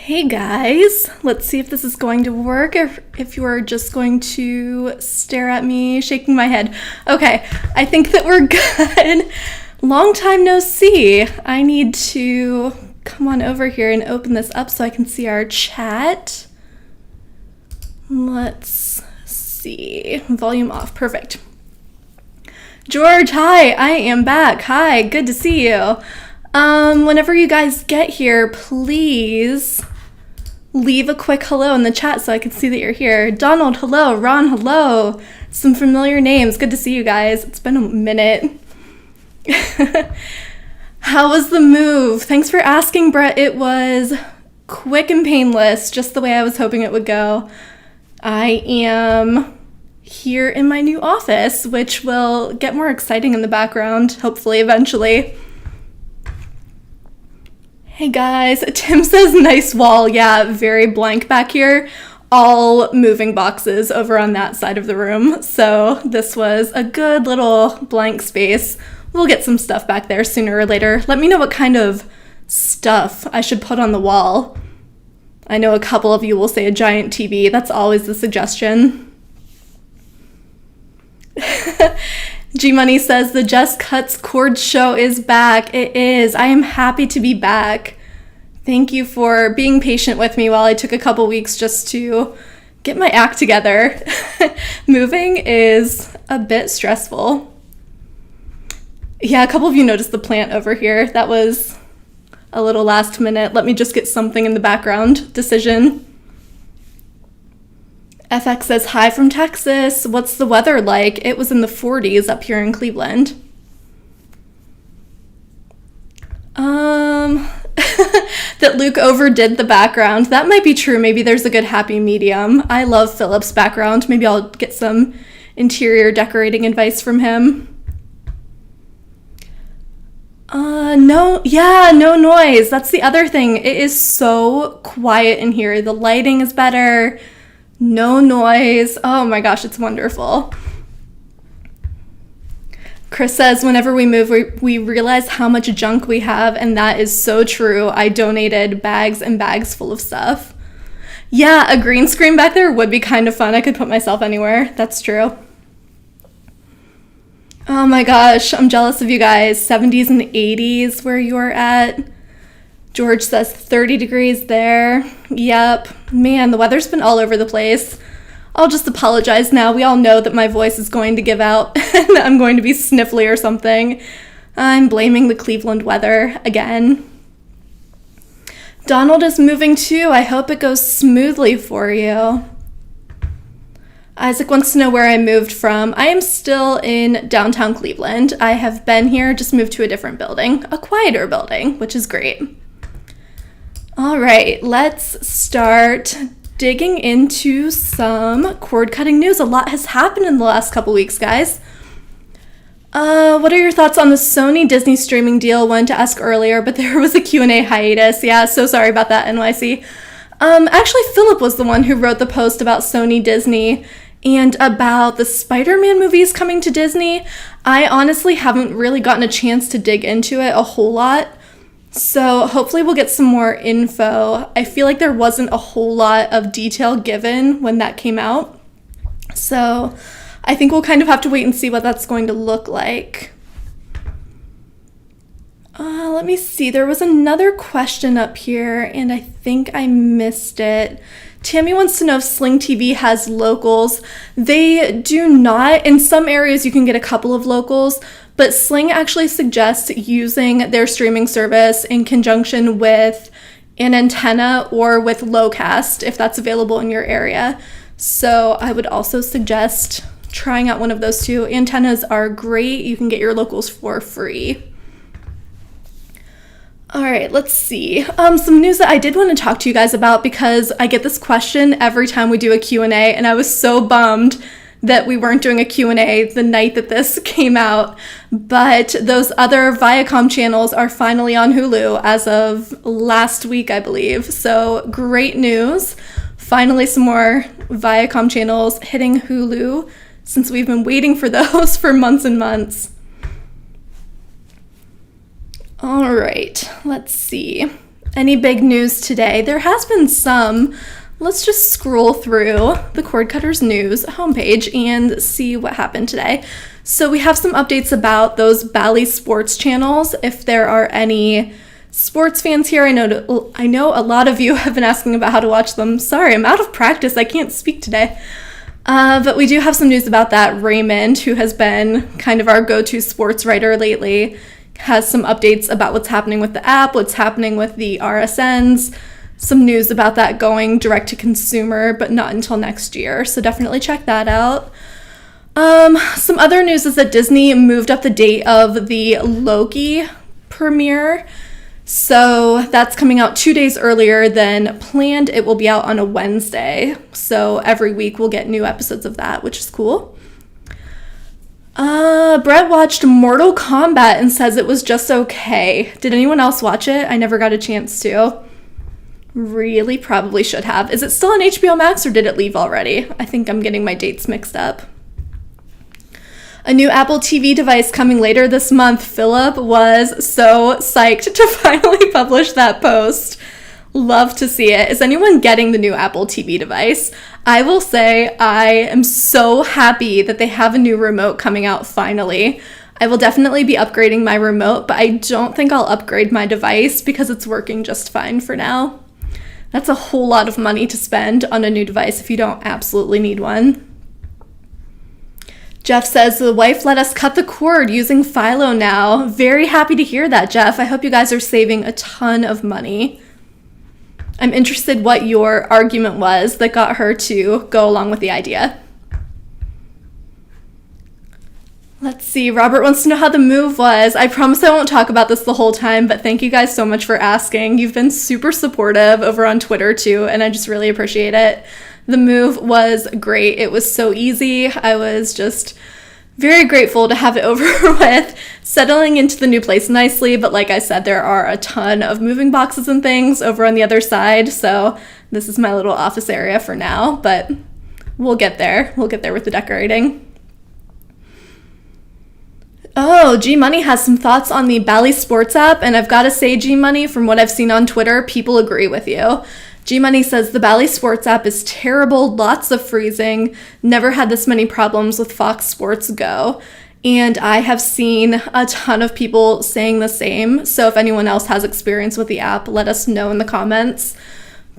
Hey guys, let's see if this is going to work, if you are just going to stare at me shaking my head. Okay, I think that we're good. Long time no see. I need to come on over here and open this up so I can see our chat. Let's see. Volume off. Perfect. George, hi, I am back. Hi, good to see you. Whenever you guys get here, please leave a quick hello in the chat so I can see that you're here. Donald, hello. Ron, hello. Some familiar names. Good to see you guys. It's been a minute. How was the move? Thanks for asking, Brett. It was quick and painless, just the way I was hoping it would go. I am here in my new office, which will get more exciting in the background, hopefully, eventually. Hey guys, Tim says nice wall. Yeah, very blank back here. All moving boxes over on that side of the room. So this was a good little blank space. We'll get some stuff back there sooner or later. Let me know what kind of stuff I should put on the wall. I know a couple of you will say a giant TV. That's always the suggestion. G-Money says the Just Cuts Chord show is back. It is. I am happy to be back. Thank you for being patient with me while I took a couple weeks just to get my act together. Moving is a bit stressful. Yeah, a couple of you noticed the plant over here. That was a little last minute. Let me just get something in the background decision. FX says, hi from Texas. What's the weather like? It was in the 40s up here in Cleveland. That Luke overdid the background. That might be true. Maybe there's a good happy medium. I love Philip's background. Maybe I'll get some interior decorating advice from him. No noise. That's the other thing. It is so quiet in here. The lighting is better. No noise. Oh my gosh, it's wonderful. Chris says, whenever we move, we realize how much junk we have, and that is so true. I donated bags and bags full of stuff. Yeah, a green screen back there would be kind of fun. I could put myself anywhere. That's true. Oh my gosh, I'm jealous of you guys. 70s and 80s where you're at. George says 30 degrees there. Yep. Man, the weather's been all over the place. I'll just apologize now. We all know that my voice is going to give out and I'm going to be sniffly or something. I'm blaming the Cleveland weather again. Donald is moving too. I hope it goes smoothly for you. Isaac wants to know where I moved from. I am still in downtown Cleveland. I have been here, just moved to a different building, a quieter building, which is great. All right, let's start digging into some cord cutting news. A lot has happened in the last couple weeks, guys. What are your thoughts on the Sony Disney streaming deal? Wanted to ask earlier, but there was a Q&A hiatus. Yeah, so sorry about that, NYC. Actually, Philip was the one who wrote the post about Sony Disney and about the Spider-Man movies coming to Disney. I honestly haven't really gotten a chance to dig into it a whole lot. So hopefully we'll get some more info. I feel like there wasn't a whole lot of detail given when that came out. So I think we'll kind of have to wait and see what that's going to look like. Let me see. There was another question up here and I think I missed it. Tammy wants to know if Sling TV has locals. They do not. In some areas you can get a couple of locals, but Sling actually suggests using their streaming service in conjunction with an antenna or with Locast if that's available in your area. So I would also suggest trying out one of those two. Antennas are great. You can get your locals for free. All right, let's see. Some news that I did want to talk to you guys about because I get this question every time we do a Q&A, and I was so bummed that we weren't doing a Q&A the night that this came out. But those other Viacom channels are finally on Hulu as of last week, I believe. So great news. Finally, some more Viacom channels hitting Hulu since we've been waiting for those for months and months. All right, let's see. Any big news today? There has been some. Let's just scroll through the Cord Cutters News homepage and see what happened today. So we have some updates about those Bally Sports channels. If there are any sports fans here, I know a lot of you have been asking about how to watch them. Sorry, I'm out of practice. I can't speak today. But we do have some news about that. Raymond, who has been kind of our go-to sports writer lately, has some updates about what's happening with the app, what's happening with the RSNs, some news about that going direct to consumer, but not until next year. So definitely check that out. Some other news is that Disney moved up the date of the Loki premiere. So that's coming out 2 days earlier than planned. It will be out on a Wednesday. So every week we'll get new episodes of that, which is cool. Brett watched Mortal Kombat and says it was just okay. Did anyone else watch it? I never got a chance to. Really probably should have. Is it still on HBO Max or did it leave already? I think I'm getting my dates mixed up. A new Apple TV device coming later this month. Philip was so psyched to finally publish that post. Love to see it. Is anyone getting the new Apple TV device? I will say I am so happy that they have a new remote coming out finally. I will definitely be upgrading my remote, but I don't think I'll upgrade my device because it's working just fine for now. That's a whole lot of money to spend on a new device if you don't absolutely need one. Jeff says, the wife let us cut the cord using Philo now. Very happy to hear that, Jeff. I hope you guys are saving a ton of money. I'm interested what your argument was that got her to go along with the idea. Let's see. Robert wants to know how the move was. I promise I won't talk about this the whole time, but thank you guys so much for asking. You've been super supportive over on Twitter too, and I just really appreciate it. The move was great. It was so easy. I was just very grateful to have it over with, settling into the new place nicely. But like I said, there are a ton of moving boxes and things over on the other side. So this is my little office area for now, but we'll get there. We'll get there with the decorating. Oh, G Money has some thoughts on the Bally Sports app, and I've got to say, G Money, from what I've seen on Twitter, people agree with you. G Money says the Bally Sports app is terrible, lots of freezing, never had this many problems with Fox Sports Go. And I have seen a ton of people saying the same. So if anyone else has experience with the app, let us know in the comments.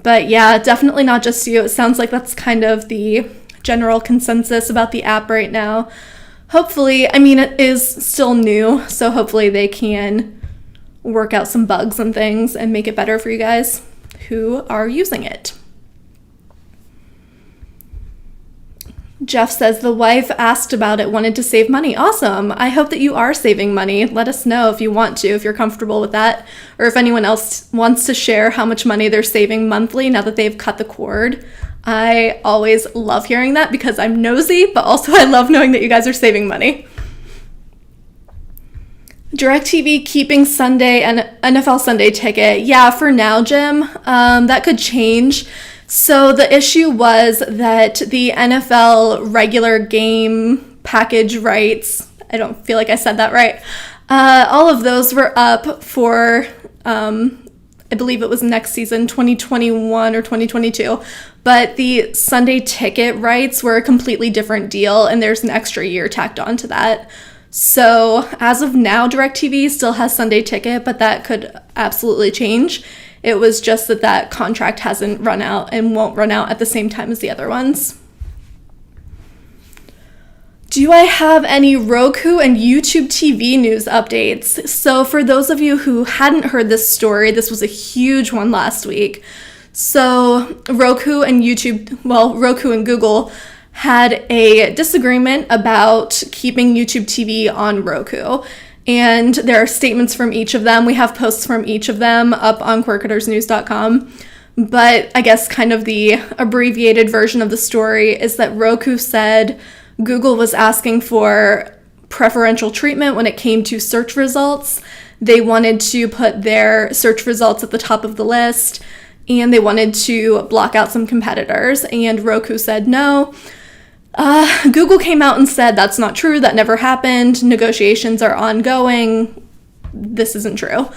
But yeah, definitely not just you. It sounds like that's kind of the general consensus about the app right now. Hopefully, I mean, it is still new, so hopefully they can work out some bugs and things and make it better for you guys who are using it. Jeff says the wife asked about it, wanted to save money. Awesome. I hope that you are saving money. Let us know if you want to, if you're comfortable with that, or if anyone else wants to share how much money they're saving monthly now that they've cut the cord. I always love hearing that because I'm nosy, but also I love knowing that you guys are saving money. DirecTV keeping Sunday and NFL Sunday ticket. Yeah, for now, Jim. That could change. So the issue was that the NFL regular game package rights, I don't feel like I said that right, all of those were up for, I believe it was next season, 2021 or 2022. But the Sunday ticket rights were a completely different deal, and there's an extra year tacked on to that. So as of now, DirecTV still has Sunday ticket, but that could absolutely change. It was just that contract hasn't run out and won't run out at the same time as the other ones. Do I have any Roku and YouTube TV news updates? So for those of you who hadn't heard this story, this was a huge one last week. So Roku and Google had a disagreement about keeping YouTube TV on Roku. And there are statements from each of them. We have posts from each of them up on quirkcuttersnews.com. But I guess kind of the abbreviated version of the story is that Roku said Google was asking for preferential treatment when it came to search results. They wanted to put their search results at the top of the list, and they wanted to block out some competitors. And Roku said no. Google came out and said that's not true, that never happened, negotiations are ongoing, this isn't true.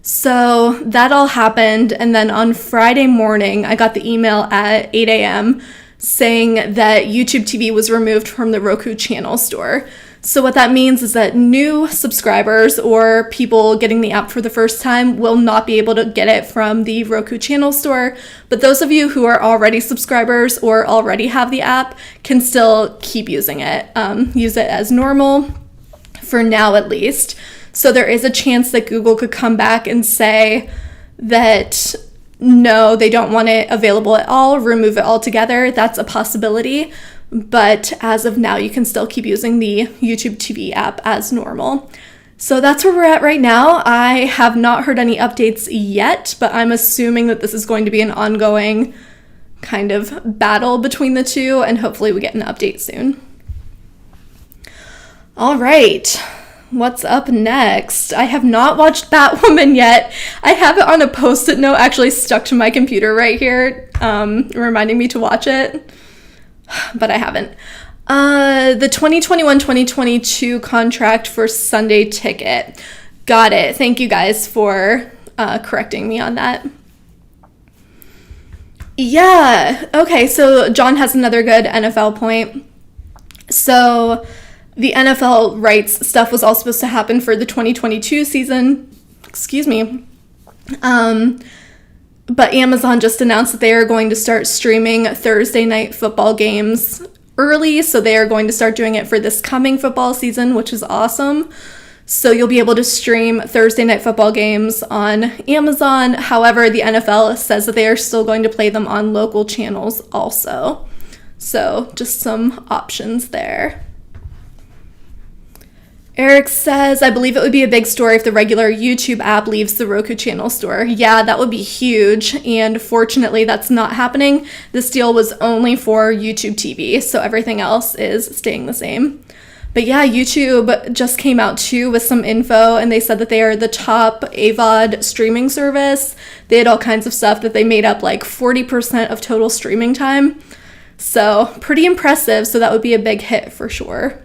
So that all happened, and then on Friday morning, I got the email at 8 a.m. saying that YouTube TV was removed from the Roku channel store. So what that means is that new subscribers or people getting the app for the first time will not be able to get it from the Roku channel store. But those of you who are already subscribers or already have the app can still keep using it. Use it as normal for now at least. So there is a chance that Google could come back and say that no, they don't want it available at all, remove it altogether. That's a possibility. But as of now, you can still keep using the YouTube TV app as normal. So that's where we're at right now. I have not heard any updates yet, but I'm assuming that this is going to be an ongoing kind of battle between the two, and hopefully we get an update soon. All right, what's up next? I have not watched Batwoman yet. I have it on a Post-it note actually stuck to my computer right here, reminding me to watch it. But I haven't. The 2021-2022 contract for Sunday Ticket. Got it. Thank you guys for correcting me on that. Yeah. Okay, so John has another good NFL point. So the NFL rights stuff was all supposed to happen for the 2022 season. Excuse me. But Amazon just announced that they are going to start streaming Thursday night football games early. So they are going to start doing it for this coming football season, which is awesome. So you'll be able to stream Thursday night football games on Amazon. However, the NFL says that they are still going to play them on local channels also. So just some options there. Eric says, I believe it would be a big story if the regular YouTube app leaves the Roku channel store. Yeah, that would be huge. And fortunately, that's not happening. This deal was only for YouTube TV, so everything else is staying the same. But yeah, YouTube just came out too with some info, and they said that they are the top AVOD streaming service. They had all kinds of stuff that they made up like 40% of total streaming time. So pretty impressive. So that would be a big hit for sure.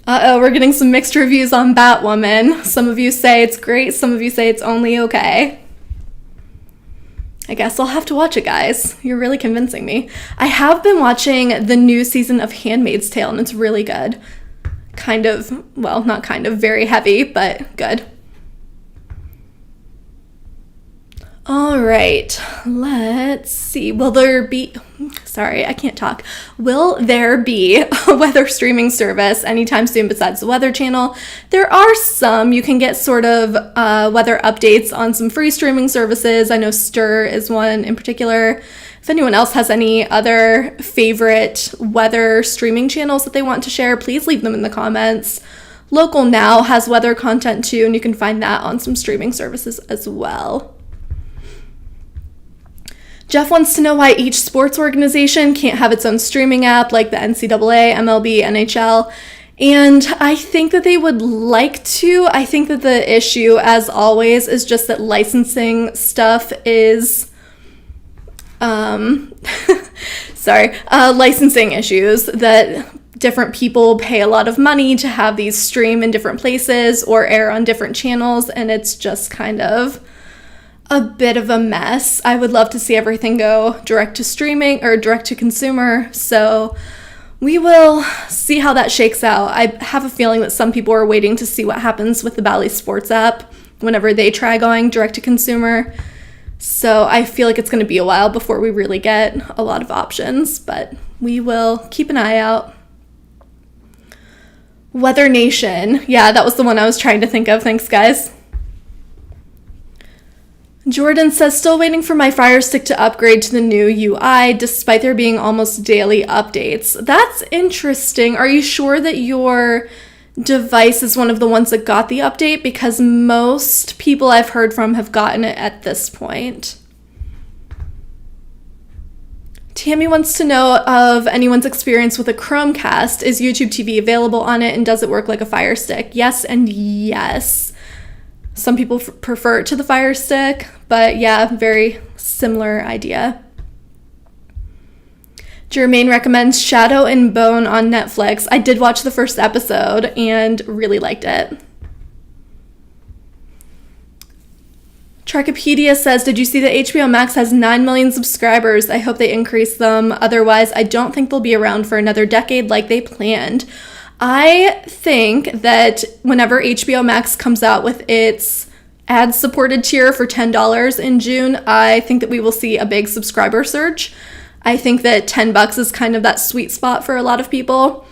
Uh-oh, we're getting some mixed reviews on Batwoman. Some of you say it's great, some of you say it's only okay. I guess I'll have to watch it, guys. You're really convincing me. I have been watching the new season of Handmaid's Tale, and it's really good. Kind of, well, not kind of, very heavy, but good. All right, let's see. Will there be a weather streaming service anytime soon besides the Weather Channel? There are some. You can get sort of weather updates on some free streaming services. I know Stir is one in particular. If anyone else has any other favorite weather streaming channels that they want to share, please leave them in the comments. Local Now has weather content too, and you can find that on some streaming services as well. Jeff wants to know why each sports organization can't have its own streaming app like the NCAA, MLB, NHL. And I think that they would like to. I think that the issue, as always, is just that licensing stuff is... licensing issues, that different people pay a lot of money to have these stream in different places or air on different channels, and it's just kind of a bit of a mess. I would love to see everything go direct to streaming or direct to consumer, so we will see how that shakes out. I have a feeling that some people are waiting to see what happens with the Bally Sports app whenever they try going direct to consumer. So I feel like it's going to be a while before we really get a lot of options, but we will keep an eye out. Weather Nation. Yeah, that was the one I was trying to think of. Thanks, guys. Jordan says, still waiting for my Fire Stick to upgrade to the new UI, despite there being almost daily updates. That's interesting. Are you sure that your device is one of the ones that got the update? Because most people I've heard from have gotten it at this point. Tammy wants to know of anyone's experience with a Chromecast. Is YouTube TV available on it, and does it work like a Fire Stick? Yes and yes. Some people prefer it to the Fire Stick, but yeah, very similar idea. Jermaine recommends Shadow and Bone on Netflix. I did watch the first episode and really liked it. Trackopedia says, did you see that HBO Max has 9 million subscribers? I hope they increase them. Otherwise, I don't think they'll be around for another decade like they planned. I think that whenever HBO Max comes out with its ad-supported tier for $10 in June, I think that we will see a big subscriber surge. I think that $10 is kind of that sweet spot for a lot of people.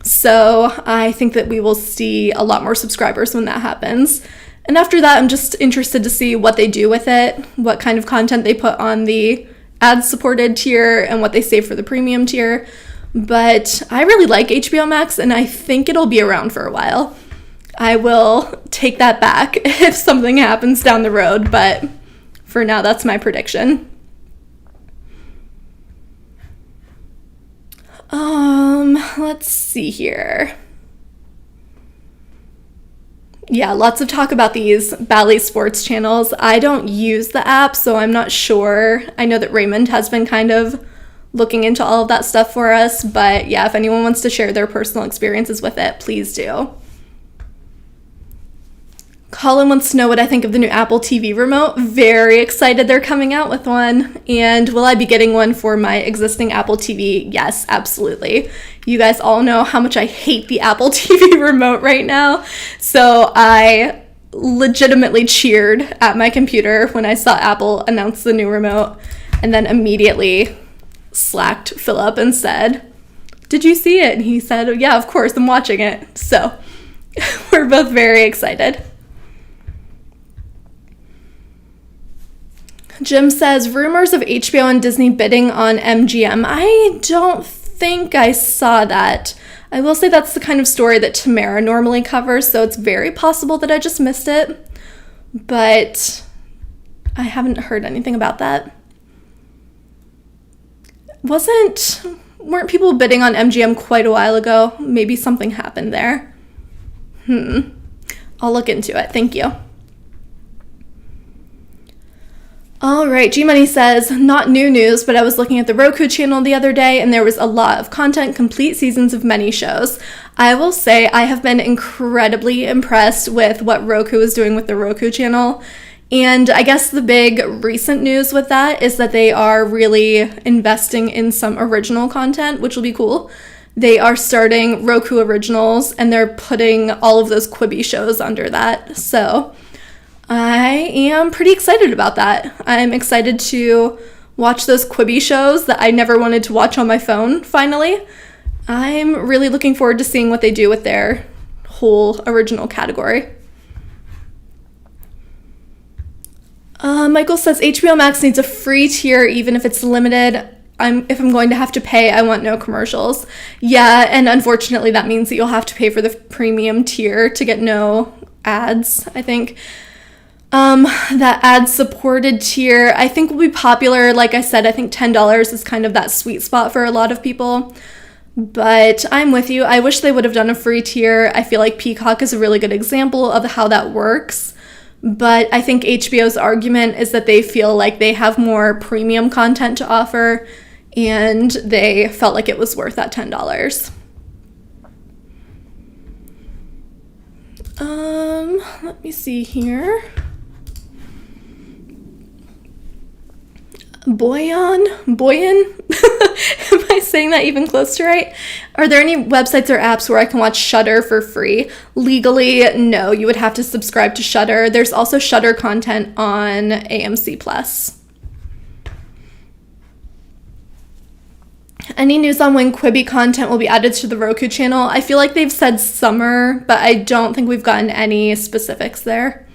So I think that we will see a lot more subscribers when that happens. And after that, I'm just interested to see what they do with it, what kind of content they put on the ad-supported tier and what they save for the premium tier. But I really like HBO Max, and I think it'll be around for a while. I will take that back if something happens down the road, but for now, that's my prediction. Let's see here. Yeah, lots of talk about these Bally Sports channels. I don't use the app, so I'm not sure. I know that Raymond has been kind of looking into all of that stuff for us, but yeah, if anyone wants to share their personal experiences with it, please do. Colin wants to know what I think of the new Apple TV remote. Very excited they're coming out with one. And will I be getting one for my existing Apple TV? Yes, absolutely. You guys all know how much I hate the Apple TV remote right now. So I legitimately cheered at my computer when I saw Apple announce the new remote, and then immediately slacked Philip and said, "Did you see it?" And he said, "Yeah, of course, I'm watching it." So we're both very excited. Jim says, rumors of HBO and Disney bidding on MGM. I don't think I saw that. I will say that's the kind of story that Tamara normally covers, so it's very possible that I just missed it. But I haven't heard anything about that. Weren't people bidding on MGM quite a while ago? Maybe something happened there. I'll look into it. Thank you. All right, G-Money says, not new news, but I was looking at the Roku channel the other day and there was a lot of content, complete seasons of many shows. I will say I have been incredibly impressed with what Roku is doing with the Roku channel. And I guess the big recent news with that is that they are really investing in some original content, which will be cool. They are starting Roku Originals and they're putting all of those Quibi shows under that. So I am pretty excited about that. I'm excited to watch those Quibi shows that I never wanted to watch on my phone, finally. I'm really looking forward to seeing what they do with their whole original category. Michael says, HBO Max needs a free tier even if it's limited. If I'm going to have to pay, I want no commercials. Yeah, and unfortunately that means that you'll have to pay for the premium tier to get no ads, I think. That ad-supported tier, I think will be popular. Like I said, I think $10 is kind of that sweet spot for a lot of people. But I'm with you. I wish they would have done a free tier. I feel like Peacock is a really good example of how that works. But I think HBO's argument is that they feel like they have more premium content to offer, and they felt like it was worth that $10. Let me see here. Boyan? Am I saying that even close to right? Are there any websites or apps where I can watch Shudder for free? Legally, no. You would have to subscribe to Shudder. There's also Shudder content on AMC+. Any news on when Quibi content will be added to the Roku channel? I feel like they've said summer, but I don't think we've gotten any specifics there.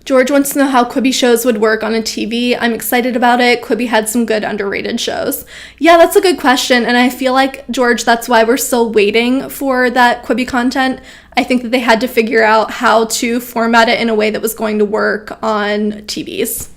George wants to know how Quibi shows would work on a TV. I'm excited about it. Quibi had some good underrated shows. Yeah, that's a good question. And I feel like, George, that's why we're still waiting for that Quibi content. I think that they had to figure out how to format it in a way that was going to work on TVs.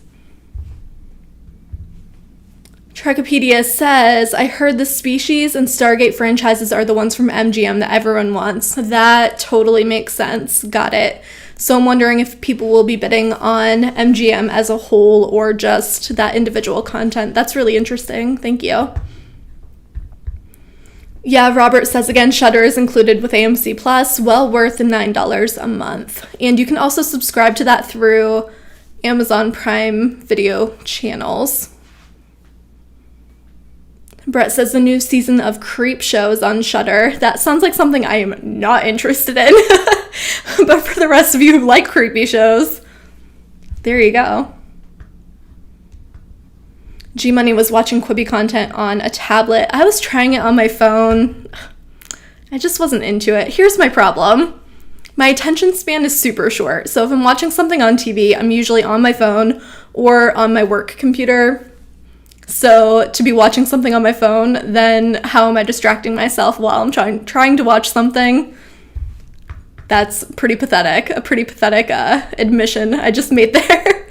Trackopedia says, I heard the Species and Stargate franchises are the ones from MGM that everyone wants. That totally makes sense. Got it. So I'm wondering if people will be bidding on MGM as a whole or just that individual content. That's really interesting. Thank you. Yeah, Robert says again, Shudder is included with AMC Plus, well worth $9 a month. And you can also subscribe to that through Amazon Prime Video channels. Brett says the new season of Creep Show is on Shudder. That sounds like something I am not interested in. But for the rest of you who like creepy shows, there you go. G-Money was watching Quibi content on a tablet. I was trying it on my phone. I just wasn't into it. Here's my problem. My attention span is super short. So if I'm watching something on TV, I'm usually on my phone or on my work computer. So to be watching something on my phone, then how am I distracting myself while I'm trying to watch something? That's pretty pathetic. A pretty pathetic admission I just made there.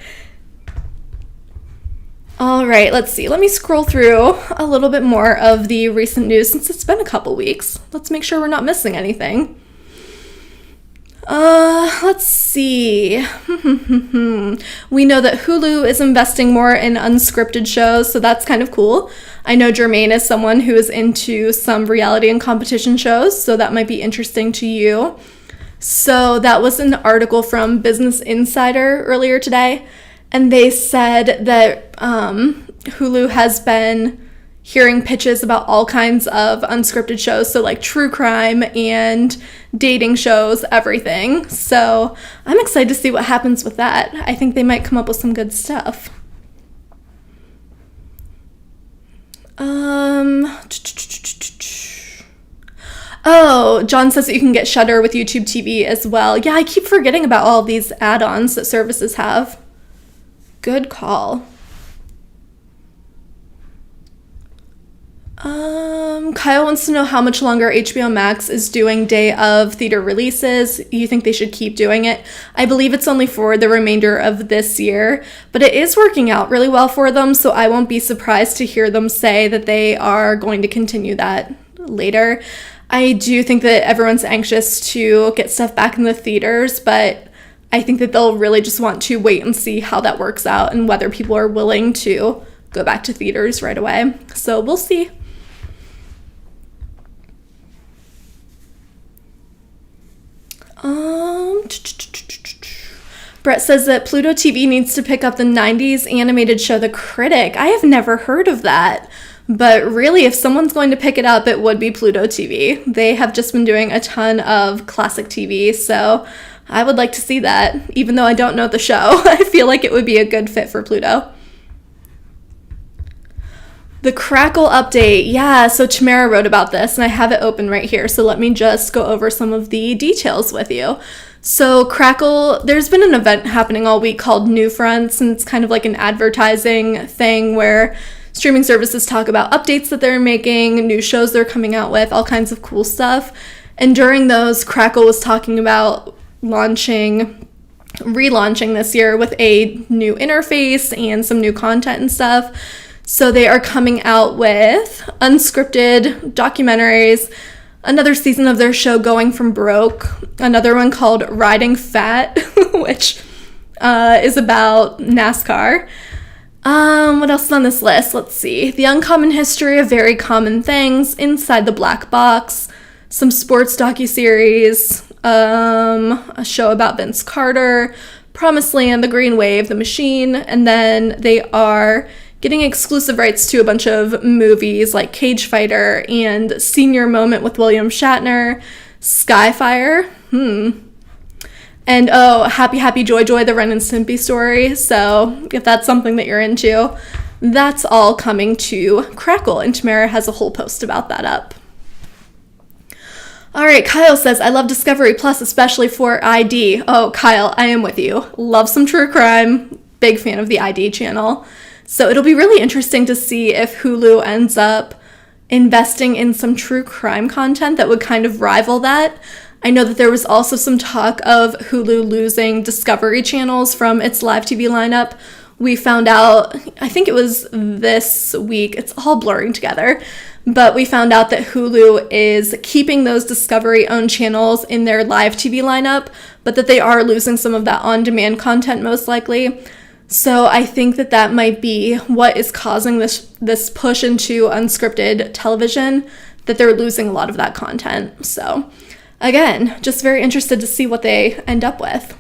All right, let's see. Let me scroll through a little bit more of the recent news since it's been a couple weeks. Let's make sure we're not missing anything. Let's see. We know that Hulu is investing more in unscripted shows, so that's kind of cool. I know Jermaine is someone who is into some reality and competition shows, so that might be interesting to you. So that was an article from Business Insider earlier today. And they said that Hulu has been hearing pitches about all kinds of unscripted shows, so like true crime and dating shows, everything. So I'm excited to see what happens with that. I think they might come up with some good stuff. Oh, John says that you can get Shudder with YouTube TV as well. Yeah, I keep forgetting about all these add-ons that services have. Good call. Kyle wants to know how much longer HBO Max is doing day of theater releases. You think they should keep doing it? I believe it's only for the remainder of this year, but it is working out really well for them, so I won't be surprised to hear them say that they are going to continue that later. I do think that everyone's anxious to get stuff back in the theaters, but I think that they'll really just want to wait and see how that works out and whether people are willing to go back to theaters right away. So we'll see. Brett says that Pluto TV needs to pick up the 90s animated show The Critic. I have never heard of that. But really, if someone's going to pick it up, it would be Pluto TV. They have just been doing a ton of classic TV, so I would like to see that. Even though I don't know the show, I feel like it would be a good fit for Pluto. The Crackle update. Yeah, so Tamara wrote about this, and I have it open right here, so let me just go over some of the details with you. So Crackle, there's been an event happening all week called New Fronts, and it's kind of like an advertising thing where streaming services talk about updates that they're making, new shows they're coming out with, all kinds of cool stuff. And during those, Crackle was talking about relaunching this year with a new interface and some new content and stuff. So they are coming out with unscripted documentaries, another season of their show Going From Broke, another one called Riding Fat, which is about NASCAR. What else is on this list? Let's see. The Uncommon History of Very Common Things, Inside the Black Box, some sports docuseries, a show about Vince Carter, Promised Land, The Green Wave, The Machine, and then they are getting exclusive rights to a bunch of movies like Cage Fighter and Senior Moment with William Shatner, Skyfire, and Happy Happy Joy Joy, the Ren and Stimpy story. So if that's something that you're into, that's all coming to Crackle, and Tamara has a whole post about that up. All right, Kyle says, I love Discovery Plus, especially for ID. Oh, Kyle, I am with you. Love some true crime. Big fan of the ID channel. So it'll be really interesting to see if Hulu ends up investing in some true crime content that would kind of rival that. I know that there was also some talk of Hulu losing Discovery channels from its live TV lineup. We found out, I think it was this week, it's all blurring together, but we found out that Hulu is keeping those Discovery-owned channels in their live TV lineup, but that they are losing some of that on-demand content most likely. So I think that might be what is causing this push into unscripted television, that they're losing a lot of that content. So again, just very interested to see what they end up with.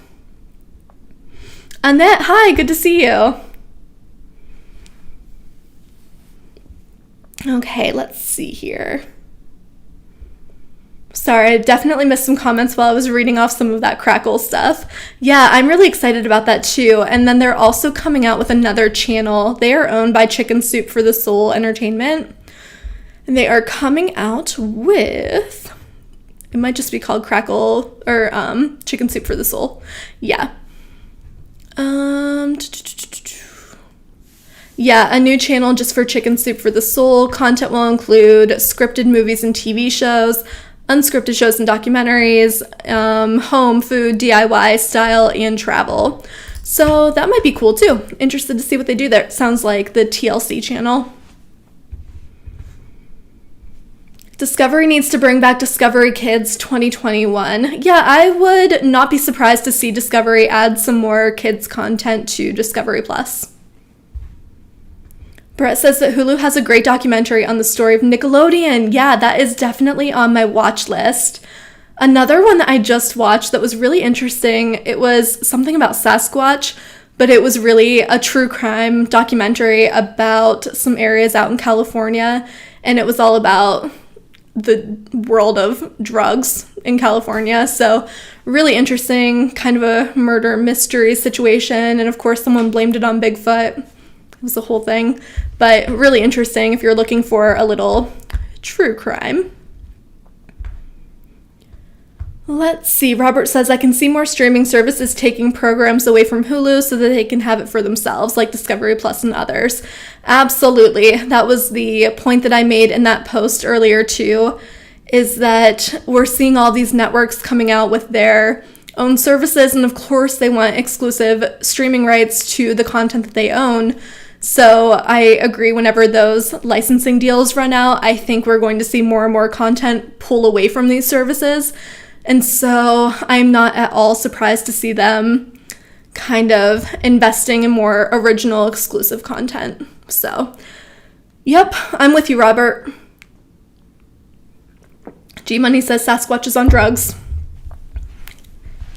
Annette, hi, good to see you. Okay, let's see here. Sorry, I definitely missed some comments while I was reading off some of that Crackle stuff. Yeah, I'm really excited about that too. And then they're also coming out with another channel. They are owned by Chicken Soup for the Soul Entertainment. And they are coming out with, it might just be called Crackle or Chicken Soup for the Soul. Yeah. Yeah, a new channel just for Chicken Soup for the Soul. Content will include scripted movies and TV shows, unscripted shows and documentaries, home, food, DIY, style, and travel. So that might be cool too. Interested to see what they do there. Sounds like the TLC channel. Discovery needs to bring back Discovery Kids 2021. Yeah, I would not be surprised to see Discovery add some more kids content to Discovery Plus. Brett says that Hulu has a great documentary on the story of Nickelodeon. Yeah, that is definitely on my watch list. Another one that I just watched that was really interesting, it was something about Sasquatch, but it was really a true crime documentary about some areas out in California, and it was all about the world of drugs in California. So really interesting, kind of a murder mystery situation, and of course someone blamed it on Bigfoot. It was the whole thing, but really interesting if you're looking for a little true crime. Let's see. Robert says, I can see more streaming services taking programs away from Hulu so that they can have it for themselves, like Discovery Plus and others. Absolutely. That was the point that I made in that post earlier too, is that we're seeing all these networks coming out with their own services, and of course they want exclusive streaming rights to the content that they own. So I agree, whenever those licensing deals run out, I think we're going to see more and more content pull away from these services. And so I'm not at all surprised to see them kind of investing in more original exclusive content. So, yep, I'm with you, Robert. G Money says Sasquatch is on drugs.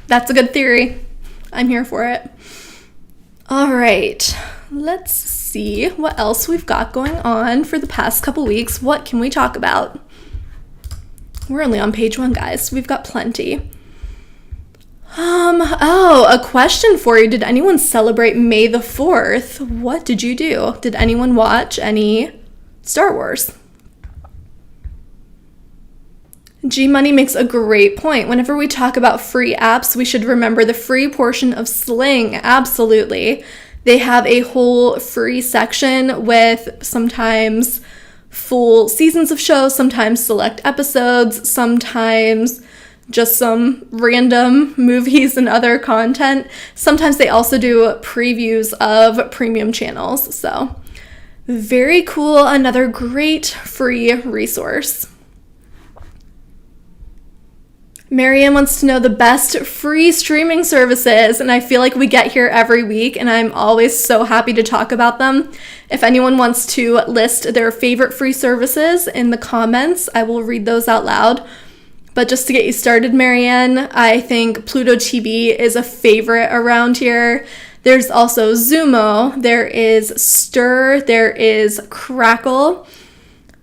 That's a good theory. I'm here for it. All right, let's see what else we've got going on for the past couple weeks. What can we talk about? We're only on page 1, guys. We've got plenty. A question for you. Did anyone celebrate May the 4th? What did you do? Did anyone watch any Star Wars? G Money makes a great point. Whenever we talk about free apps, we should remember the free portion of Sling. Absolutely. They have a whole free section with sometimes full seasons of shows, sometimes select episodes, sometimes just some random movies and other content. Sometimes they also do previews of premium channels. So very cool. Another great free resource. Marianne wants to know the best free streaming services, and I feel like we get here every week, and I'm always so happy to talk about them. If anyone wants to list their favorite free services in the comments, I will read those out loud. But just to get you started, Marianne, I think Pluto TV is a favorite around here. There's also Zumo, there is Stir, there is Crackle.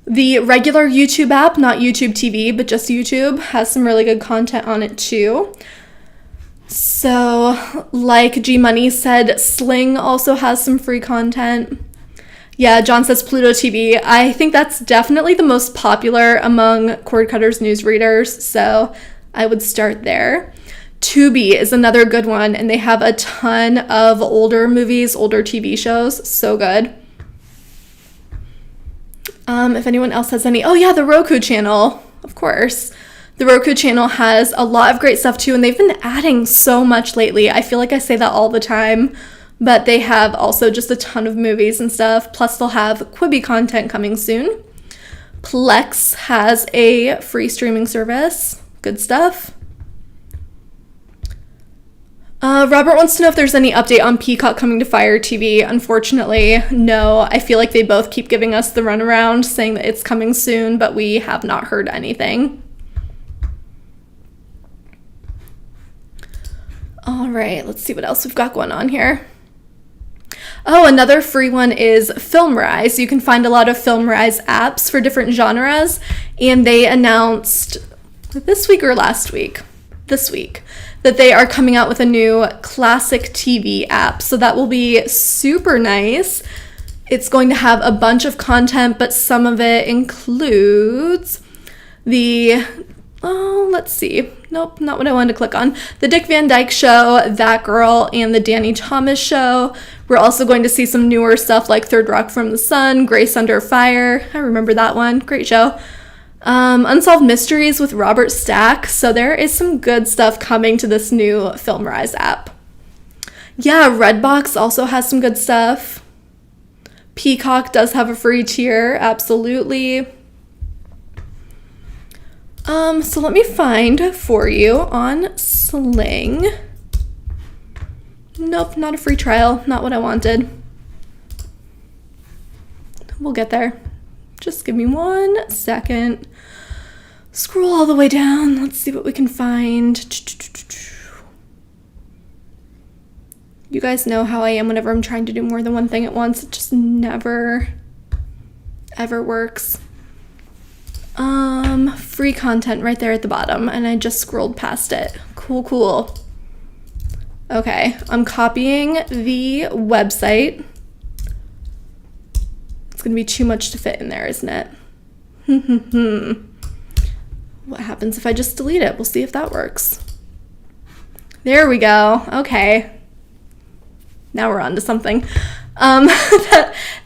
The regular YouTube app, not YouTube TV, but just YouTube, has some really good content on it too. So, like G Money said, Sling also has some free content. Yeah, John says Pluto TV. I think that's definitely the most popular among Cord Cutters news readers, so I would start there. Tubi is another good one, and they have a ton of older movies, older TV shows. So good. If anyone else has any... Oh yeah, the Roku channel, of course. The Roku channel has a lot of great stuff too, and they've been adding so much lately. I feel like I say that all the time, but they have also just a ton of movies and stuff. Plus they'll have Quibi content coming soon. Plex has a free streaming service. Good stuff. Robert wants to know if there's any update on Peacock coming to Fire TV. Unfortunately, no. I feel like they both keep giving us the runaround, saying that it's coming soon, but we have not heard anything. All right, let's see what else we've got going on here. Oh, another free one is FilmRise. You can find a lot of FilmRise apps for different genres, and they announced this week or last week? This week, that they are coming out with a new classic TV app. So that will be super nice. It's going to have a bunch of content, but some of it includes let's see. Nope, not what I wanted to click on. The Dick Van Dyke Show, That Girl, and the Danny Thomas Show. We're also going to see some newer stuff like Third Rock from the Sun, Grace Under Fire. I remember that one. Great show. Unsolved Mysteries with Robert Stack. So there is some good stuff coming to this new FilmRise app. Yeah, Redbox also has some good stuff. Peacock does have a free tier, absolutely. So let me find for you on Sling. Nope, not a free trial. Not what I wanted. We'll get there. Just give me 1 second. Scroll all the way down. Let's see what we can find. You guys know how I am whenever I'm trying to do more than one thing at once. It just never, ever works. Free content right there at the bottom, and I just scrolled past it. Cool. Okay, I'm copying the website. It's gonna be too much to fit in there, isn't it? What happens if I just delete it? We'll see if that works. There we go. Okay. Now we're on to something.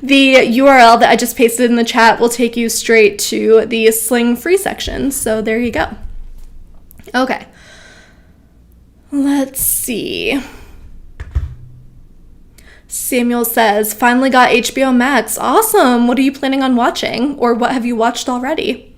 The URL that I just pasted in the chat will take you straight to the Sling free section. So there you go. Okay. Let's see. Samuel says, finally got HBO Max. Awesome. What are you planning on watching? Or what have you watched already?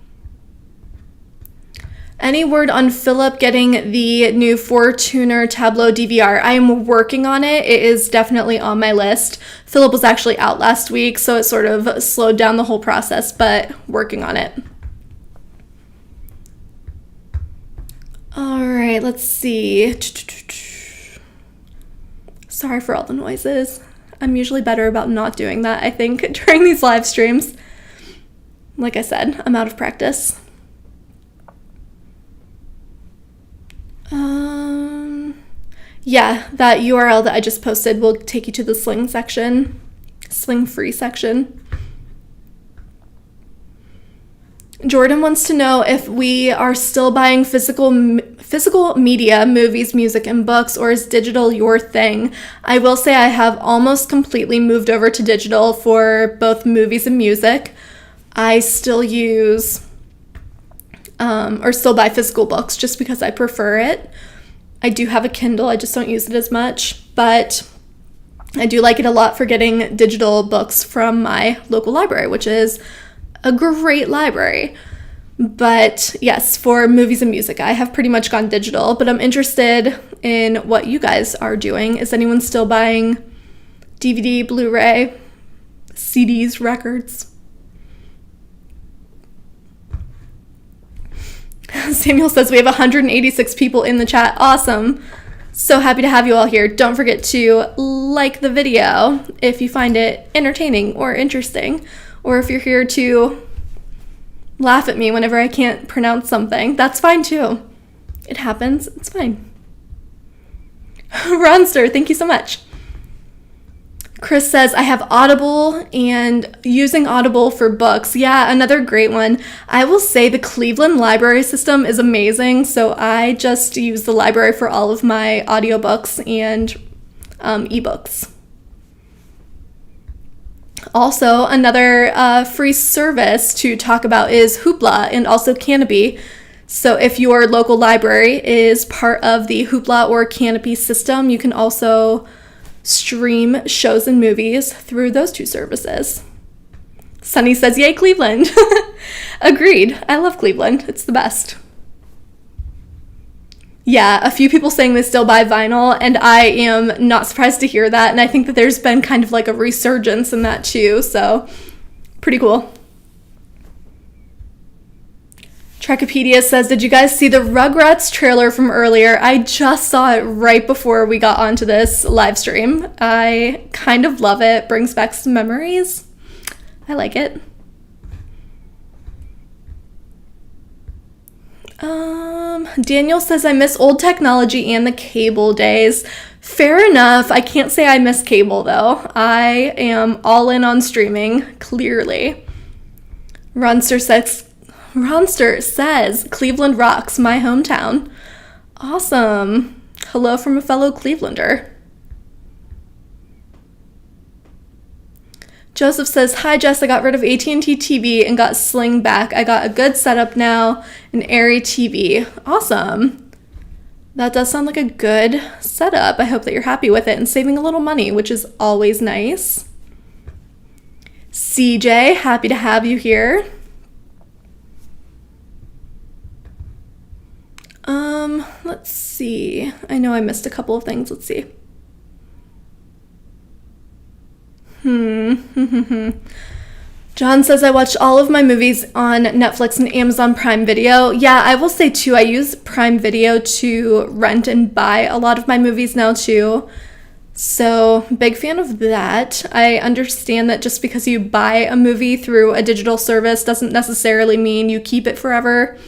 Any word on Philip getting the new 4-tuner Tableau DVR? I am working on it. It is definitely on my list. Philip was actually out last week, so it sort of slowed down the whole process, but working on it. All right, let's see. Sorry for all the noises. I'm usually better about not doing that, I think, during these live streams. Like I said, I'm out of practice. Yeah, that URL that I just posted will take you to the Sling section, Sling free section. Jordan wants to know if we are still buying physical media, movies, music, and books, or is digital your thing? I will say I have almost completely moved over to digital for both movies and music. I still use or still buy physical books just because I prefer it. I do have a Kindle, I just don't use it as much, but I do like it a lot for getting digital books from my local library, which is a great library. But yes, for movies and music, I have pretty much gone digital, but I'm interested in what you guys are doing. Is anyone still buying DVD, Blu-ray, CDs, records? Samuel says we have 186 people in the chat. Awesome. So happy to have you all here. Don't forget to like the video if you find it entertaining or interesting, or if you're here to laugh at me whenever I can't pronounce something. That's fine too. It happens. It's fine. Ronster, thank you so much. Chris says, I have Audible and using Audible for books. Yeah, another great one. I will say the Cleveland library system is amazing. So I just use the library for all of my audiobooks and ebooks. Also, another free service to talk about is Hoopla and also Canopy. So if your local library is part of the Hoopla or Canopy system, you can also stream shows and movies through those two services. Sunny says, yay, Cleveland. Agreed. I love Cleveland. It's the best. Yeah, a few people saying they still buy vinyl, and I am not surprised to hear that. And I think that there's been kind of like a resurgence in that too, so pretty cool. Trekkipedia says, did you guys see the Rugrats trailer from earlier? I just saw it right before we got onto this live stream. I kind of love it. Brings back some memories. I like it. Daniel says, I miss old technology and the cable days. Fair enough. I can't say I miss cable, though. I am all in on streaming, clearly. Ronster says, Cleveland rocks, my hometown. Awesome. Hello from a fellow Clevelander. Joseph says, hi Jess, I got rid of AT&T TV and got Sling back. I got a good setup now, an Airy TV. Awesome. That does sound like a good setup. I hope that you're happy with it and saving a little money, which is always nice. CJ, happy to have you here. Let's see. I know I missed a couple of things. Let's see. John says, I watched all of my movies on Netflix and Amazon Prime Video. Yeah, I will say too, I use Prime Video to rent and buy a lot of my movies now too. So, big fan of that. I understand that just because you buy a movie through a digital service doesn't necessarily mean you keep it forever.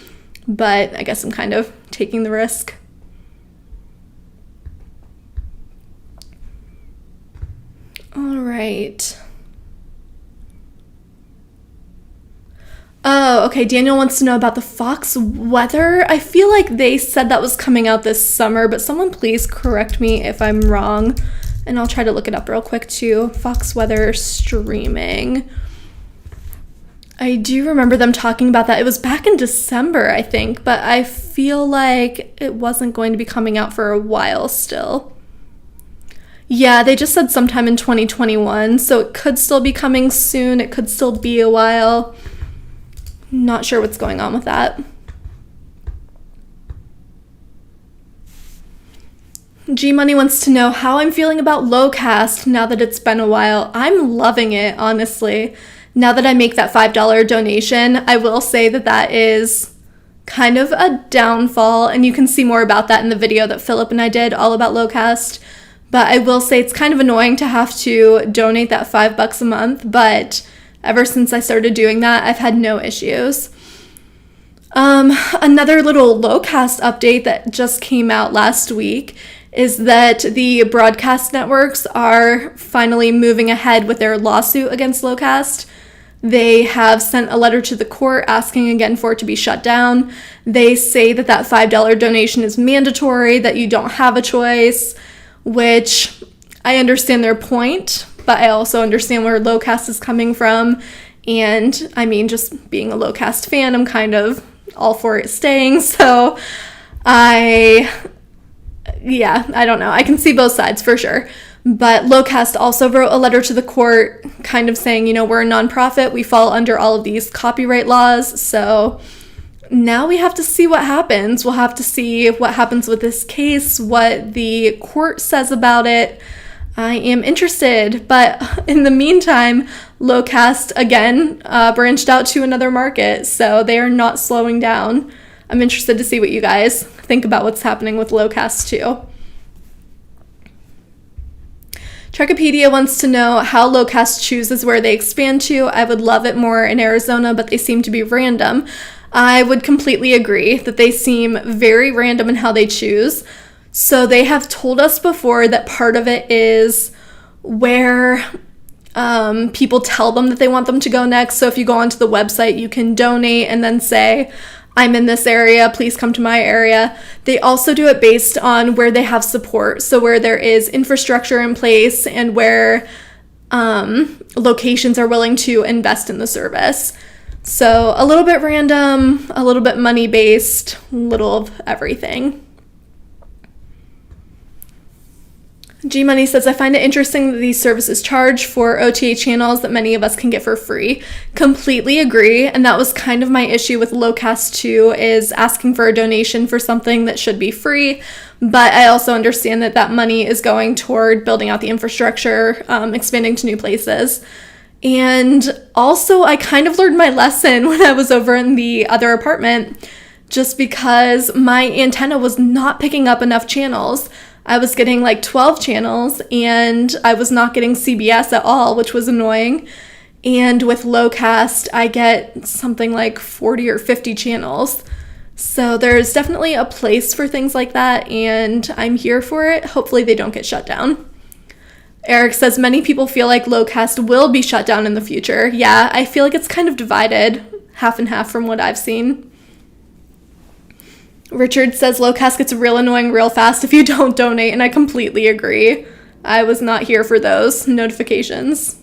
But I guess I'm kind of taking the risk. All right. Oh, okay. Daniel wants to know about the Fox weather. I feel like they said that was coming out this summer, but someone please correct me if I'm wrong. And I'll try to look it up real quick too. Fox weather streaming. I do remember them talking about that. It was back in December, I think, but I feel like it wasn't going to be coming out for a while still. Yeah, they just said sometime in 2021, so it could still be coming soon. It could still be a while. Not sure what's going on with that. G Money wants to know how I'm feeling about Locast now that it's been a while. I'm loving it, honestly. Now that I make that $5 donation, I will say that that is kind of a downfall, and you can see more about that in the video that Philip and I did all about Locast. But I will say it's kind of annoying to have to donate that $5 a month, but ever since I started doing that, I've had no issues. Another little Locast update that just came out last week is that the broadcast networks are finally moving ahead with their lawsuit against Locast. They have sent a letter to the court asking again for it to be shut down. They say that that $5 donation is mandatory, that you don't have a choice, which I understand their point, but I also understand where Locast is coming from. And I mean, just being a Locast fan, I'm kind of all for it staying. So I don't know. I can see both sides for sure. But Locast also wrote a letter to the court kind of saying, we're a nonprofit. We fall under all of these copyright laws. So now we have to see what happens. We'll have to see what happens with this case, what the court says about it. I am interested. But in the meantime, Locast, again, branched out to another market. So they are not slowing down. I'm interested to see what you guys think about what's happening with Locast too. Trekkipedia wants to know how Locast chooses where they expand to. I would love it more in Arizona, but they seem to be random. I would completely agree that they seem very random in how they choose. So they have told us before that part of it is where people tell them that they want them to go next. So if you go onto the website, you can donate and then say, I'm in this area, please come to my area. They also do it based on where they have support. So where there is infrastructure in place and where locations are willing to invest in the service. So a little bit random, a little bit money-based, a little of everything. G Money says, I find it interesting that these services charge for OTA channels that many of us can get for free. Completely agree. And that was kind of my issue with Locast too, is asking for a donation for something that should be free. But I also understand that that money is going toward building out the infrastructure, expanding to new places. And also, I kind of learned my lesson when I was over in the other apartment, just because my antenna was not picking up enough channels. I was getting like 12 channels and I was not getting CBS at all, which was annoying. And with Locast, I get something like 40 or 50 channels. So there's definitely a place for things like that, and I'm here for it. Hopefully they don't get shut down. Eric says, many people feel like Locast will be shut down in the future. Yeah, I feel like it's kind of divided, half and half from what I've seen. Richard says, Locast gets real annoying real fast if you don't donate, and I completely agree. I was not here for those notifications.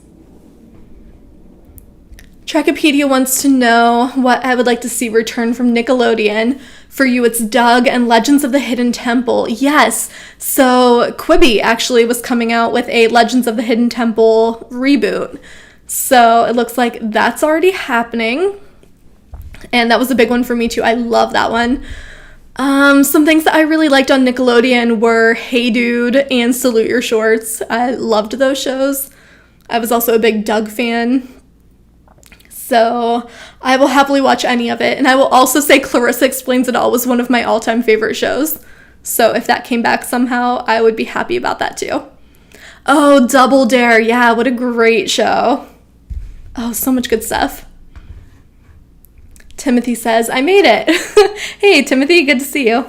Trackopedia wants to know what I would like to see return from Nickelodeon. For you, it's Doug and Legends of the Hidden Temple. Yes, so Quibi actually was coming out with a Legends of the Hidden Temple reboot. So it looks like that's already happening. And that was a big one for me too. I love that one. Some things that I really liked on Nickelodeon were Hey Dude and Salute Your Shorts. I loved those shows. I was also a big Doug fan. So I will happily watch any of it. And I will also say Clarissa Explains It All was one of my all-time favorite shows. So if that came back somehow, I would be happy about that too. Oh, Double Dare. Yeah, what a great show. Oh, so much good stuff. Timothy says, I made it. Hey, Timothy, good to see you.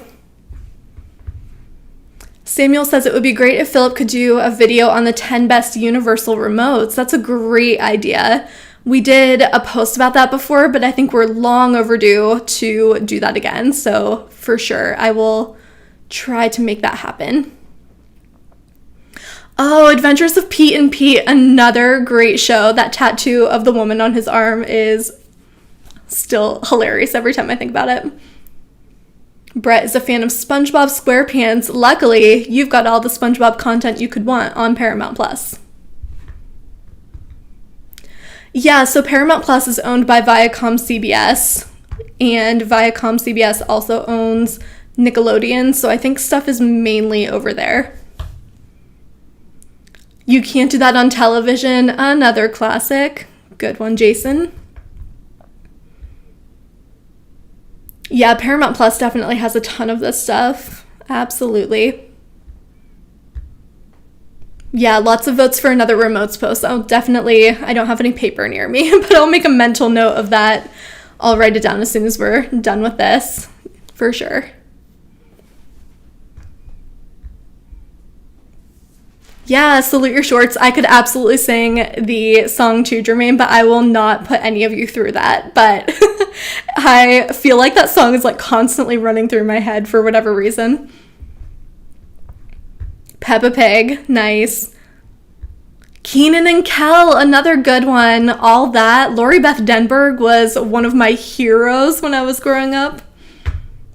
Samuel says it would be great if Philip could do a video on the 10 best universal remotes. That's a great idea. We did a post about that before, but I think we're long overdue to do that again. So for sure, I will try to make that happen. Oh, Adventures of Pete and Pete, another great show. That tattoo of the woman on his arm is still hilarious every time I think about it. Brett is a fan of SpongeBob SquarePants. Luckily, you've got all the SpongeBob content you could want on Paramount Plus. Yeah, so Paramount Plus is owned by Viacom CBS, and Viacom CBS also owns Nickelodeon, so I think stuff is mainly over there. You Can't Do That on Television, another classic. Good one, Jason. Yeah, Paramount Plus definitely has a ton of this stuff. Absolutely. Yeah, lots of votes for another remotes post. Oh, definitely. I don't have any paper near me, but I'll make a mental note of that. I'll write it down as soon as we're done with this, for sure. Yeah, Salute Your Shorts. I could absolutely sing the song to Jermaine, but I will not put any of you through that. But I feel like that song is like constantly running through my head for whatever reason. Peppa Pig, nice. Kenan and Kel, another good one. All That. Lori Beth Denberg was one of my heroes when I was growing up.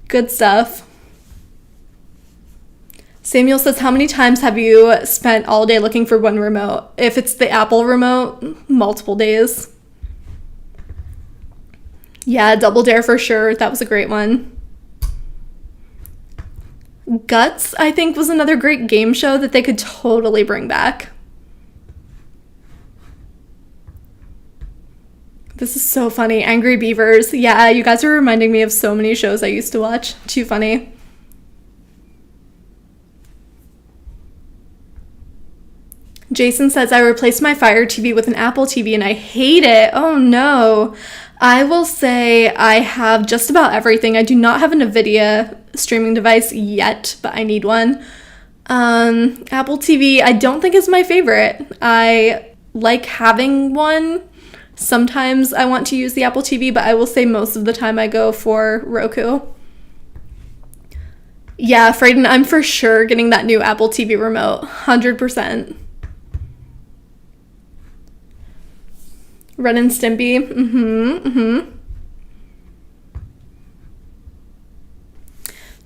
Good stuff. Samuel says, how many times have you spent all day looking for one remote? If it's the Apple remote, multiple days. Yeah, Double Dare for sure. That was a great one. Guts, I think, was another great game show that they could totally bring back. This is so funny. Angry Beavers. Yeah, you guys are reminding me of so many shows I used to watch. Too funny. Jason says, I replaced my Fire TV with an Apple TV and I hate it. Oh no. I will say I have just about everything. I do not have a NVIDIA streaming device yet, but I need one. Apple TV, I don't think is my favorite. I like having one. Sometimes I want to use the Apple TV, but I will say most of the time I go for Roku. Yeah, Freyden, I'm for sure getting that new Apple TV remote. 100%. Ren and Stimpy.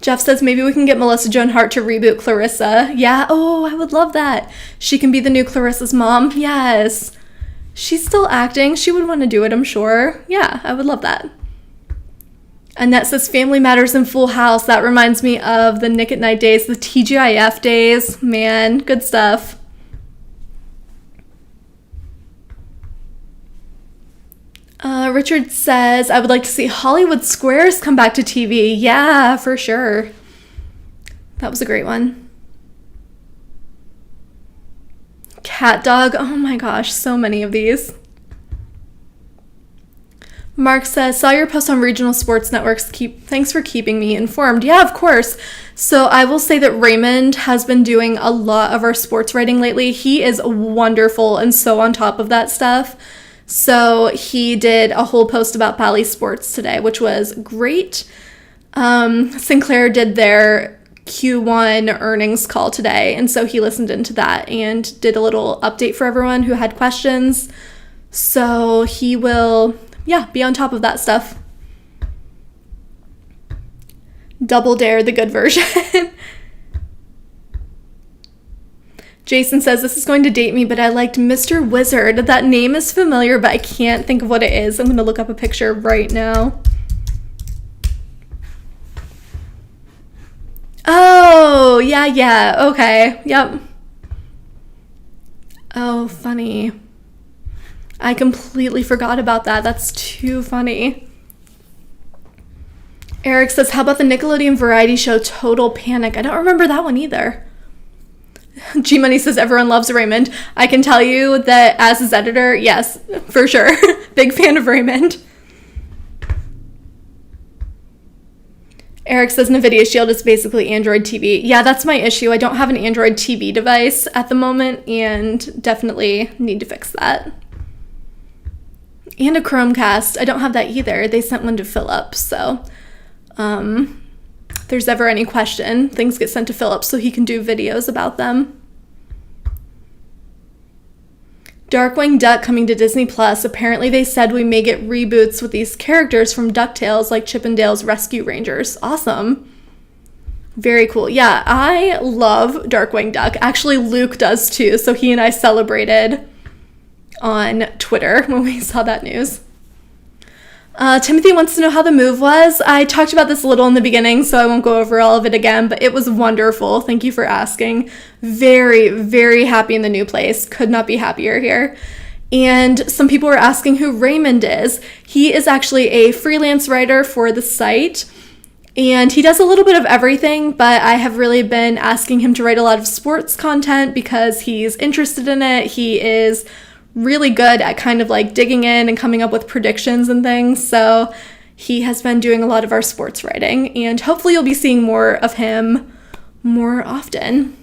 Jeff says maybe we can get Melissa Joan Hart to reboot Clarissa. Yeah, oh, I would love that. She can be the new Clarissa's mom. Yes. She's still acting. She would want to do it, I'm sure. Yeah, I would love that. Annette says Family Matters and Full House. That reminds me of the Nick at Night days, the TGIF days. Man, good stuff. Richard says, I would like to see Hollywood Squares come back to TV. Yeah, for sure. That was a great one. Cat Dog. Oh my gosh, so many of these. Mark says, saw your post on regional sports networks. Thanks for keeping me informed. Yeah, of course. So I will say that Raymond has been doing a lot of our sports writing lately. He is wonderful and so on top of that stuff. So he did a whole post about Bally Sports today, which was great. Sinclair did their Q1 earnings call today, and so he listened into that and did a little update for everyone who had questions. So he will, be on top of that stuff. Double Dare, the good version. Jason says, this is going to date me, but I liked Mr. Wizard. That name is familiar, but I can't think of what it is. I'm going to look up a picture right now. Oh, yeah. Okay. Yep. Oh, funny. I completely forgot about that. That's too funny. Eric says, how about the Nickelodeon variety show Total Panic? I don't remember that one either. G-Money says, everyone loves Raymond. I can tell you that as his editor, yes, for sure. Big fan of Raymond. Eric says, NVIDIA Shield is basically Android TV. Yeah, that's my issue. I don't have an Android TV device at the moment and definitely need to fix that. And a Chromecast. I don't have that either. They sent one to Philip, so if there's ever any question, things get sent to Philip so he can do videos about them. Darkwing Duck coming to Disney Plus. Apparently they said we may get reboots with these characters from DuckTales like Chip 'n Dale's Rescue Rangers. Awesome. Very cool. Yeah, I love Darkwing Duck. Actually, Luke does too, so he and I celebrated on Twitter when we saw that news. Timothy wants to know how the move was. I talked about this a little in the beginning, so I won't go over all of it again, but it was wonderful. Thank you for asking. Very, very happy in the new place. Could not be happier here. And some people were asking who Raymond is. He is actually a freelance writer for the site, and he does a little bit of everything, but I have really been asking him to write a lot of sports content because he's interested in it. He is really good at kind of like digging in and coming up with predictions and things. So he has been doing a lot of our sports writing, and hopefully you'll be seeing more of him more often.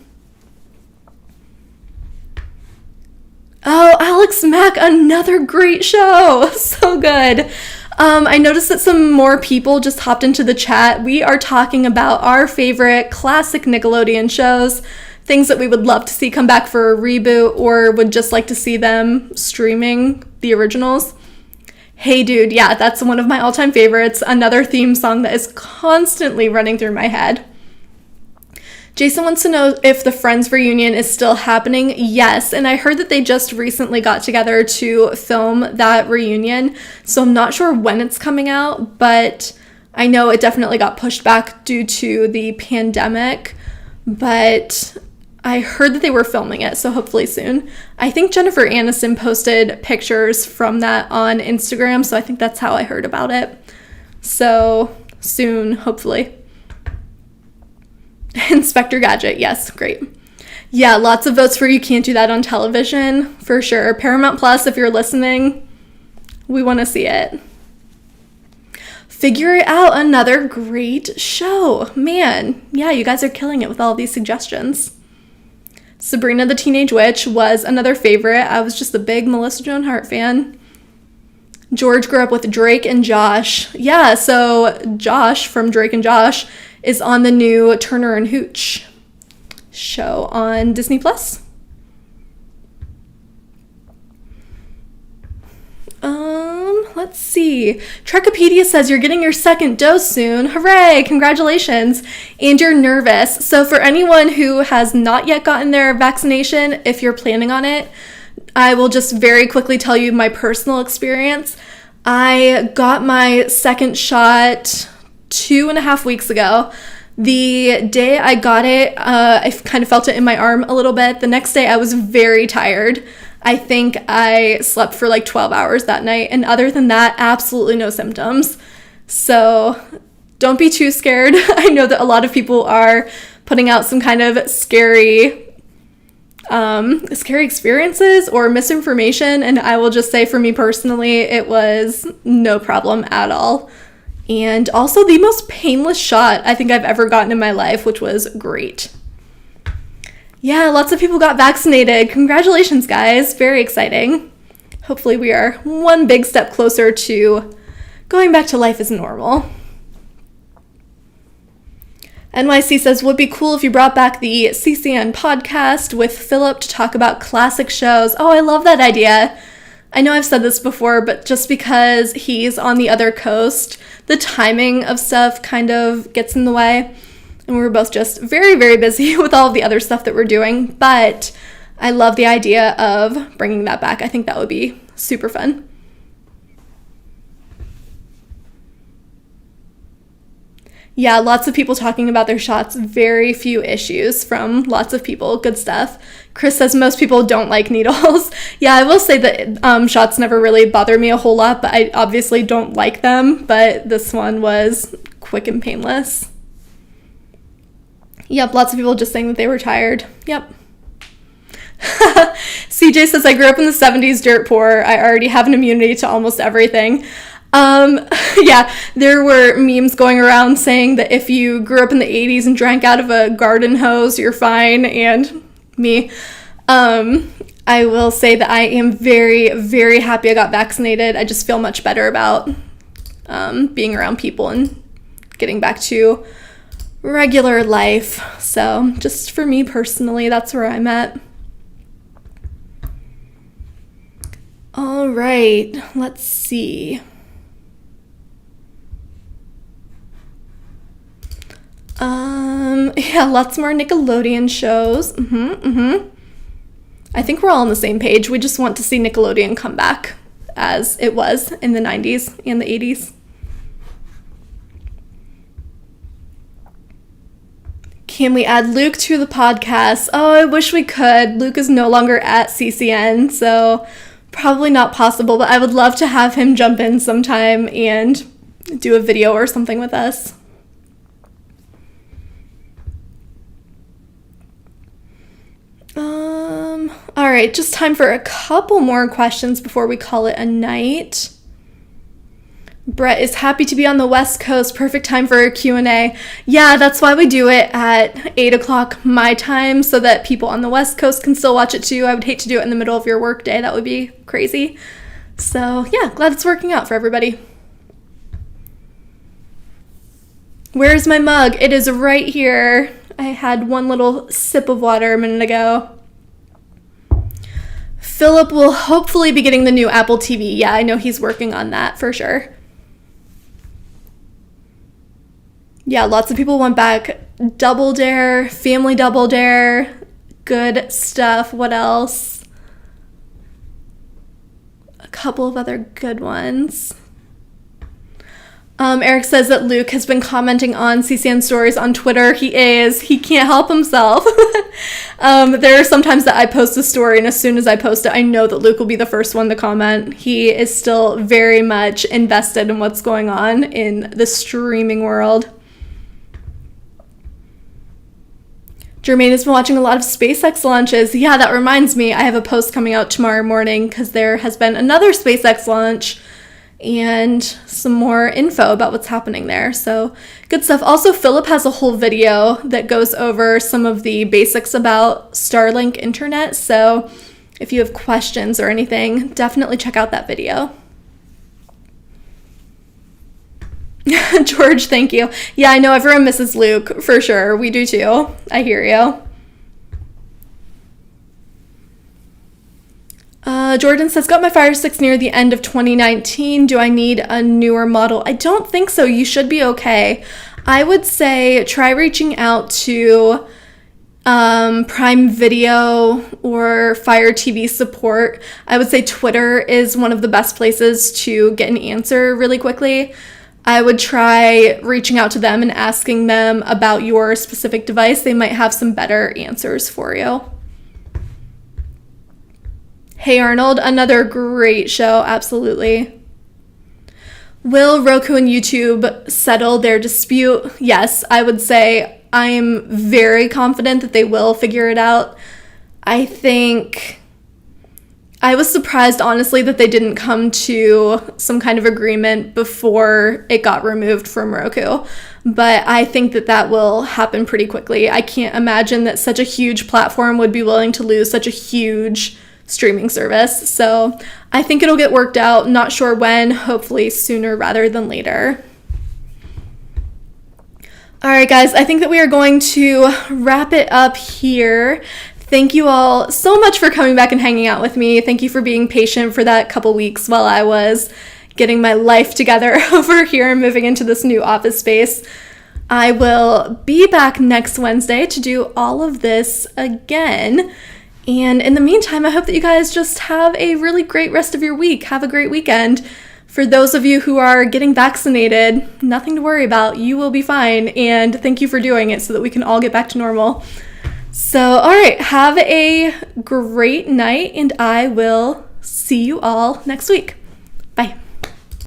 Oh, Alex Mack, another great show. So good. I noticed that some more people just hopped into the chat. We are talking about our favorite classic Nickelodeon shows, things that we would love to see come back for a reboot or would just like to see them streaming the originals. Hey Dude, yeah, that's one of my all-time favorites. Another theme song that is constantly running through my head. Jason wants to know if the Friends reunion is still happening. Yes, and I heard that they just recently got together to film that reunion, so I'm not sure when it's coming out, but I know it definitely got pushed back due to the pandemic, but I heard that they were filming it, so hopefully soon. I think Jennifer Aniston posted pictures from that on Instagram, so I think that's how I heard about it. So soon, hopefully. Inspector Gadget, yes, great. Yeah, lots of votes for You Can't Do That on Television, for sure. Paramount Plus, if you're listening, we want to see it. Figure It Out, another great show. Man, yeah, you guys are killing it with all these suggestions. Sabrina the Teenage Witch was another favorite. I was just a big Melissa Joan Hart fan. George grew up with Drake and Josh. Yeah, so Josh from Drake and Josh is on the new Turner and Hooch show on Disney Plus. let's see. Trekopedia says you're getting your second dose soon. Hooray, congratulations. And you're nervous. So for anyone who has not yet gotten their vaccination, if you're planning on it, I will just very quickly tell you my personal experience. I got my second shot 2.5 weeks ago. The day I got it, I kind of felt it in my arm a little bit. The next day I was very tired. I think I slept for like 12 hours that night. And other than that, absolutely no symptoms. So don't be too scared. I know that a lot of people are putting out some kind of scary experiences or misinformation. And I will just say for me personally, it was no problem at all. And also the most painless shot I think I've ever gotten in my life, which was great. Yeah, lots of people got vaccinated. Congratulations, guys. Very exciting. Hopefully we are one big step closer to going back to life as normal. NYC says, would be cool if you brought back the CCN podcast with Philip to talk about classic shows. Oh, I love that idea. I know I've said this before, but just because he's on the other coast, the timing of stuff kind of gets in the way. And we're both just very, very busy with all of the other stuff that we're doing. But I love the idea of bringing that back. I think that would be super fun. Yeah, lots of people talking about their shots. Very few issues from lots of people. Good stuff. Chris says most people don't like needles. Yeah, I will say that shots never really bother me a whole lot, but I obviously don't like them. But this one was quick and painless. Yep, lots of people just saying that they were tired. Yep. CJ says, I grew up in the 70s, dirt poor. I already have an immunity to almost everything. Yeah, there were memes going around saying that if you grew up in the 80s and drank out of a garden hose, you're fine. And me, I will say that I am very, very happy I got vaccinated. I just feel much better about being around people and getting back to regular life. So just for me personally, that's where I'm at. All right, let's see. Yeah, lots more Nickelodeon shows. I think we're all on the same page. We just want to see Nickelodeon come back as it was in the 90s and the 80s. Can we add Luke to the podcast? Oh, I wish we could. Luke is no longer at CCN, so probably not possible, but I would love to have him jump in sometime and do a video or something with us. All right, just time for a couple more questions before we call it a night. Brett is happy to be on the West Coast. Perfect time for a Q&A. Yeah, that's why we do it at 8 o'clock my time, so that people on the West Coast can still watch it too. I would hate to do it in the middle of your work day. That would be crazy. So yeah, glad it's working out for everybody. Where's my mug? It is right here. I had one little sip of water a minute ago. Philip will hopefully be getting the new Apple TV. Yeah, I know he's working on that for sure. Yeah, lots of people went back. Double Dare, Family Double Dare, good stuff. What else? A couple of other good ones. Eric says that Luke has been commenting on CCN stories on Twitter. He can't help himself. There are sometimes that I post a story, and as soon as I post it, I know that Luke will be the first one to comment. He is still very much invested in what's going on in the streaming world. Jermaine has been watching a lot of SpaceX launches. Yeah, that reminds me, I have a post coming out tomorrow morning because there has been another SpaceX launch and some more info about what's happening there. So good stuff. Also, Philip has a whole video that goes over some of the basics about Starlink internet. So if you have questions or anything, definitely check out that video. George, thank you. Yeah, I know everyone misses Luke, for sure. We do too. I hear you. Jordan says, got my Fire Sticks near the end of 2019. Do I need a newer model? I don't think so. You should be okay. I would say try reaching out to Prime Video or Fire TV support. I would say Twitter is one of the best places to get an answer really quickly. I would try reaching out to them and asking them about your specific device. They might have some better answers for you. Hey Arnold, another great show, absolutely. Will Roku and YouTube settle their dispute? Yes, I would say I am very confident that they will figure it out. I think I was surprised, honestly, that they didn't come to some kind of agreement before it got removed from Roku. But I think that that will happen pretty quickly. I can't imagine that such a huge platform would be willing to lose such a huge streaming service. So I think it'll get worked out. Not sure when, hopefully sooner rather than later. All right, guys, I think that we are going to wrap it up here. Thank you all so much for coming back and hanging out with me. Thank you for being patient for that couple weeks while I was getting my life together over here and moving into this new office space. I will be back next Wednesday to do all of this again. And in the meantime, I hope that you guys just have a really great rest of your week. Have a great weekend. For those of you who are getting vaccinated, nothing to worry about. You will be fine. And thank you for doing it so that we can all get back to normal. So, all right, have a great night, and I will see you all next week. Bye.